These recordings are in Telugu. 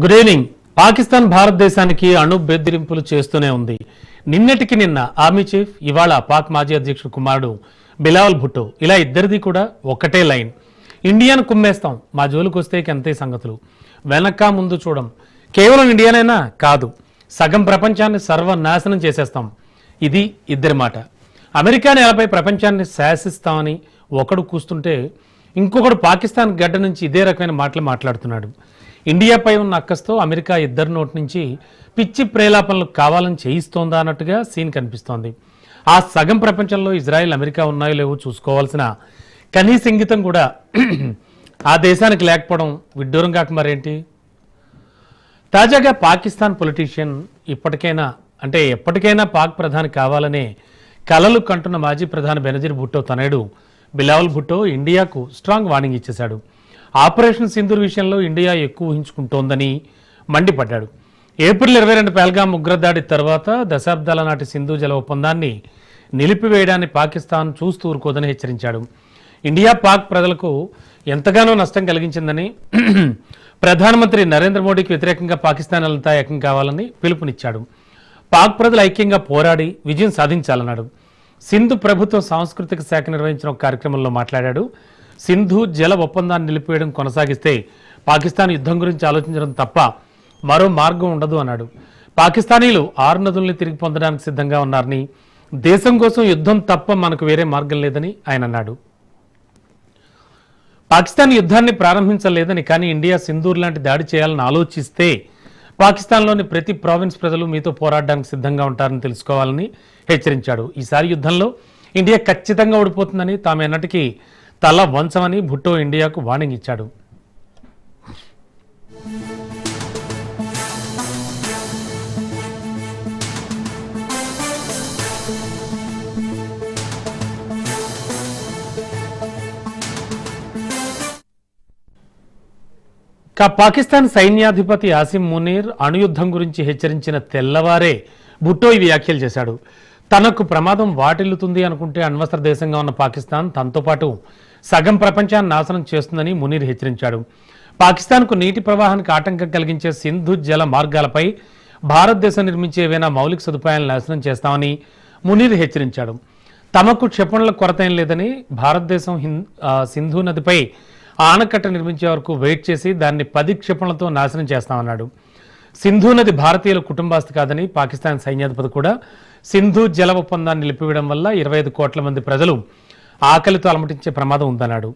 Good evening. పాకిస్తాన్ భారతదేశానికి అణు బెదిరింపులు చేస్తూనే ఉంది. నిన్నటికి నిన్న ఆర్మీ చీఫ్, ఇవాళ పాక్ మాజీ అధ్యక్షుడు కుమారుడు బిలావల్ భుట్టో, ఇలా ఇద్దరిది కూడా ఒకటే లైన్. ఇండియాను కుమ్మేస్తాం, మా జోలికి వస్తే అంతే సంగతులు, వెనక ముందు చూడం, కేవలం ఇండియానైనా కాదు, సగం ప్రపంచాన్ని సర్వనాశనం చేసేస్తాం. ఇది ఇద్దరి మాట. అమెరికా నేలపై ప్రపంచాన్ని శాసిస్తామని ఒకడు కూస్తుంటే ఇంకొకడు పాకిస్తాన్ గడ్డ నుంచి ఇదే రకమైన మాటలు మాట్లాడుతున్నాడు. ఇండియాపై ఉన్న అక్కస్తో అమెరికా ఇద్దరి నోటి నుంచి పిచ్చి ప్రేలాపనలు కావాలని చేయిస్తోందా అన్నట్టుగా సీన్ కనిపిస్తోంది. ఆ సగం ప్రపంచంలో ఇజ్రాయెల్, అమెరికా ఉన్నాయో లేవో చూసుకోవాల్సిన కనీస ఇంగితం కూడా ఆ దేశానికి లేకపోవడం విడ్డూరం కాక మరేంటి. తాజాగా పాకిస్తాన్ పొలిటీషియన్ ఎప్పటికైనా పాక్ ప్రధాని కావాలనే కలలు కంటున్న మాజీ ప్రధాని బెనజీర్ భుట్టో తనయుడు బిలావల్ భుట్టో ఇండియాకు స్ట్రాంగ్ వార్నింగ్ ఇచ్చేశాడు. ఆపరేషన్ సింధూర్ విషయంలో ఇండియా ఎక్కువ ఊహించుకుంటోందని మండిపడ్డాడు. ఏప్రిల్ 22 పహల్గామ్ ఉగ్రదాడి తర్వాత దశాబ్దాల నాటి సింధు జల ఒప్పందాన్ని నిలిపివేయడాన్ని పాకిస్తాన్ చూస్తూ ఊరుకోదని హెచ్చరించాడు. ఇండియా పాక్ ప్రజలకు ఎంతగానో నష్టం కలిగించిందని, ప్రధానమంత్రి నరేంద్ర మోడీకి వ్యతిరేకంగా పాకిస్తాన్ అంతా ఏకం కావాలని పిలుపునిచ్చాడు. పాక్ ప్రజలు ఐక్యంగా పోరాడి విజయం సాధించాలన్నాడు. సింధు ప్రభుత్వ సాంస్కృతిక శాఖ నిర్వహించిన ఒక కార్యక్రమంలో మాట్లాడాడు. సింధు జల ఒప్పందాన్ని నిలిపివేయడం కొనసాగిస్తే పాకిస్తాన్ యుద్ధం గురించి ఆలోచించడం తప్ప మరో మార్గం ఉండదు అన్నాడు. పాకిస్తానీలు 6 నదుల్ని తిరిగి పొందడానికి సిద్ధంగా ఉన్నారని, దేశం కోసం యుద్ధం తప్ప మనకు వేరే మార్గం లేదని ఆయన అన్నాడు. పాకిస్తాన్ యుద్ధాన్ని ప్రారంభించలేదని, కానీ ఇండియా సింధూర్ లాంటి దాడి చేయాలని ఆలోచిస్తే పాకిస్తాన్లోని ప్రతి ప్రావిన్స్ ప్రజలు మీతో పోరాడడానికి సిద్ధంగా ఉంటారని తెలుసుకోవాలని హెచ్చరించాడు. ఈసారి యుద్ధంలో ఇండియా ఖచ్చితంగా ఓడిపోతుందని, తాము ఎన్నటికీ తల వంచమని భుట్టో ఇండియాకు వార్నింగ్ ఇచ్చాడు. పాకిస్తాన్ సైన్యాధిపతి ఆసిమ్ మునీర్ అణుయుద్ధం గురించి హెచ్చరించిన తెల్లవారే భుట్టో ఈ వ్యాఖ్యలు చేశాడు. తనకు ప్రమాదం వాటిల్లుతుంది అనుకుంటే అణ్వస్త్ర దేశంగా ఉన్న పాకిస్తాన్ తనతో పాటు సగం ప్రపంచాన్ని నాశనం చేస్తుందని మునీర్ హెచ్చరించాడు. పాకిస్తాన్కు నీటి ప్రవాహానికి ఆటంకం కలిగించే సింధు జల మార్గాలపై భారతదేశం నిర్మించే ఏవైనా మౌలిక సదుపాయాలను నాశనం చేస్తామని మునీర్ హెచ్చరించాడు. తమకు క్షిపణుల కొరత ఏం లేదని, భారతదేశం సింధు నదిపై ఆనకట్ట నిర్మించే వరకు వెయిట్ చేసి దాన్ని 10 క్షిపణులతో నాశనం చేస్తామన్నాడు. సింధు నది భారతీయుల కుటుంబాస్తి కాదని, పాకిస్తాన్ సైన్యాధిపతి కూడా సింధు జల ఒప్పందాన్ని నిలిపివేయడం వల్ల 25 కోట్ల మంది ప్రజలు ఆకలితో అలమటించే ప్రమాదం ఉందన్నాడు.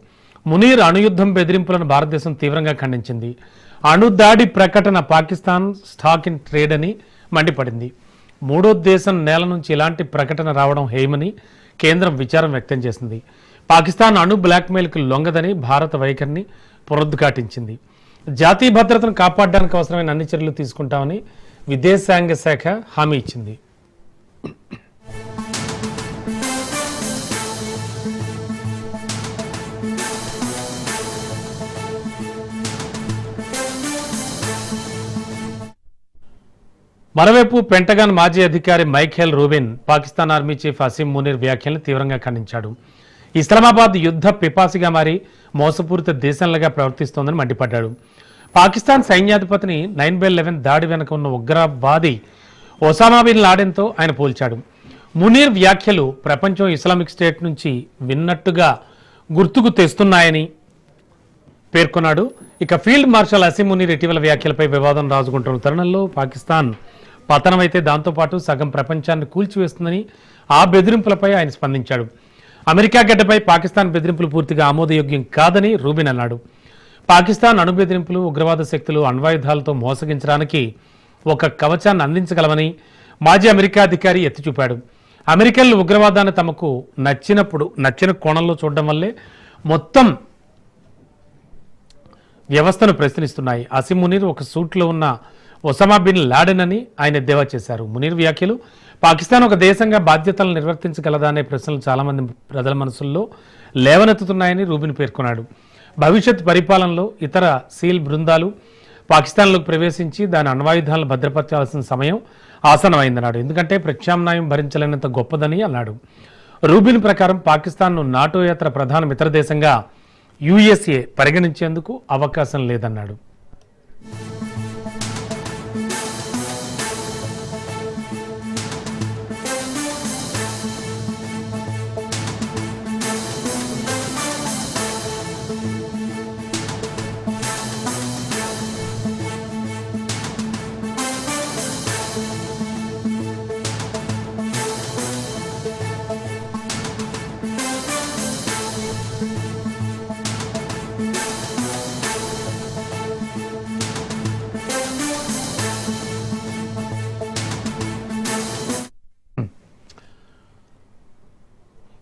మునీర్ అణుయుద్ధం బెదిరింపులను భారతదేశం తీవ్రంగా ఖండించింది. అణుదాడి ప్రకటన పాకిస్తాన్ స్టాక్ ఇన్ ట్రేడ్ అని మండిపడింది. మూడో దేశం నేల నుంచి ఇలాంటి ప్రకటన రావడం హేయమని కేంద్రం విచారం వ్యక్తం చేసింది. పాకిస్తాన్ అణు బ్లాక్మెయిల్కు లొంగదని భారత వైఖరిని పునరుద్ఘాటించింది. జాతీయ భద్రతను కాపాడడానికి అవసరమైన అన్ని చర్యలు తీసుకుంటామని విదేశాంగ శాఖ హామీ ఇచ్చింది. మరోవైపు పెంటగాన్ మాజీ అధికారి Michael Rubin Pakistan army chief Asim Munir వ్యాఖ్యలను తీవ్రంగా ఖండించాడు. ఇస్లామాబాద్ యుద్ధ పిపాసిగా మారి మోసపూరిత దేశంలాగా ప్రవర్తిస్తోందని మండిపడ్డాడు. పాకిస్తాన్ సైన్యాధిపతిని 9/11 దాడి వెనుక ఉన్న ఉగ్రవాది ఒసామా బిన్ లాడెన్తో ఆయన పోల్చాడు. మునీర్ వ్యాఖ్యలు ప్రపంచం ఇస్లామిక్ స్టేట్ నుంచి విన్నట్టుగా గుర్తుకు తెస్తున్నాయని పేర్కొన్నాడు. ఇక ఫీల్డ్ మార్షల్ ఆసిమ్ మునీర్ ఇటీవల వ్యాఖ్యలపై వివాదం రాజుకుంటున్న తరుణంలో పాకిస్తాన్ పతనమైతే దాంతోపాటు సగం ప్రపంచాన్ని కూల్చివేస్తుందని, ఆ బెదిరింపులపై ఆయన స్పందించాడు. అమెరికా గడ్డపై పాకిస్తాన్ బెదిరింపులు పూర్తిగా ఆమోదయోగ్యం కాదని రూబిన్ అన్నాడు. పాకిస్తాన్ అణు బెదిరింపులు, ఉగ్రవాద శక్తులు అణ్వాయుధాలతో మోసగించడానికి ఒక కవచాన్ని అందించగలవని మాజీ అమెరికా అధికారి ఎత్తిచూపాడు. అమెరికన్లు ఉగ్రవాదాన్ని తమకు నచ్చిన కోణంలో చూడడం వల్లే మొత్తం వ్యవస్థను ప్రశ్నిస్తున్నాయి. ఆసిమ్ మునీర్ ఒక సూట్లో ఉన్న ఒసామా బిన్ లాడెన్ అని ఆయన ఎద్దేవా చేశారు. మునీర్ వ్యాఖ్యలు పాకిస్తాన్ ఒక దేశంగా బాధ్యతలను నిర్వర్తించగలదా అనే ప్రశ్నలు చాలామంది ప్రజల మనసుల్లో లేవనెత్తుతున్నాయని రూబిన్ పేర్కొన్నాడు. భవిష్యత్ పరిపాలనలో ఇతర సీల్ బృందాలు పాకిస్తాన్లోకి ప్రవేశించి దాని అణ్వాయుధాలను భద్రపరచాల్సిన సమయం ఆసన్నమైందన్నాడు. ఎందుకంటే ప్రత్యామ్నాయం భరించలేనంత గొప్పదని అన్నాడు. రూబిన్ ప్రకారం పాకిస్తాన్ను నాటోయేతర ప్రధాన మిత్ర దేశంగా యుఎస్ఏ పరిగణించేందుకు అవకాశం లేదన్నాడు.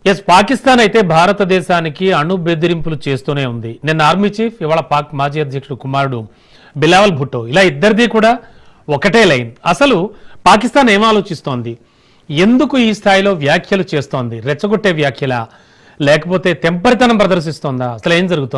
ఎస్, పాకిస్తాన్ అయితే భారతదేశానికి అణు బెదిరింపులు చేస్తూనే ఉంది. నిన్న ఆర్మీ చీఫ్, ఇవాళ పాక్ మాజీ అధ్యక్షుడు కుమారుడు బిలావల్ భుట్టో, ఇలా ఇద్దరిది కూడా ఒకటే లైన్. అసలు పాకిస్తాన్ ఏం ఆలోచిస్తోంది? ఎందుకు ఈ స్థాయిలో వ్యాఖ్యలు చేస్తోంది? రెచ్చగొట్టే వ్యాఖ్యలా, లేకపోతే తెంపరితనం ప్రదర్శిస్తోందా? అసలు ఏం జరుగుతోంది?